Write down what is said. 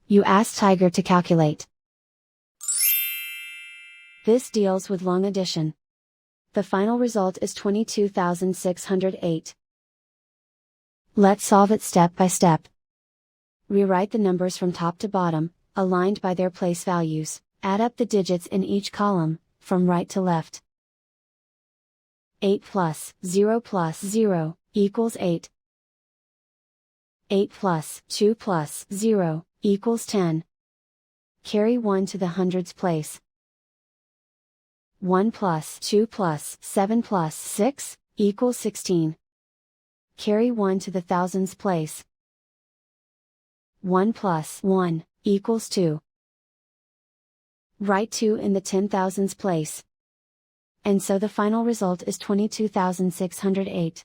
You ask Tiger to calculate. This deals with long addition. The final result is 22,608. Let's solve it step by step. Rewrite the numbers from top to bottom, aligned by their place values. Add up the digits in each column, from right to left. 8 plus 0 plus 0 equals 8. 8 plus 2 plus 0 equals 10. Carry 1 to the hundreds place. 1 plus 2 plus 7 plus 6 equals 16. Carry 1 to the thousands place. 1 plus 1 equals 2. Write 2 in the 10,000s place. And so the final result is 22,608.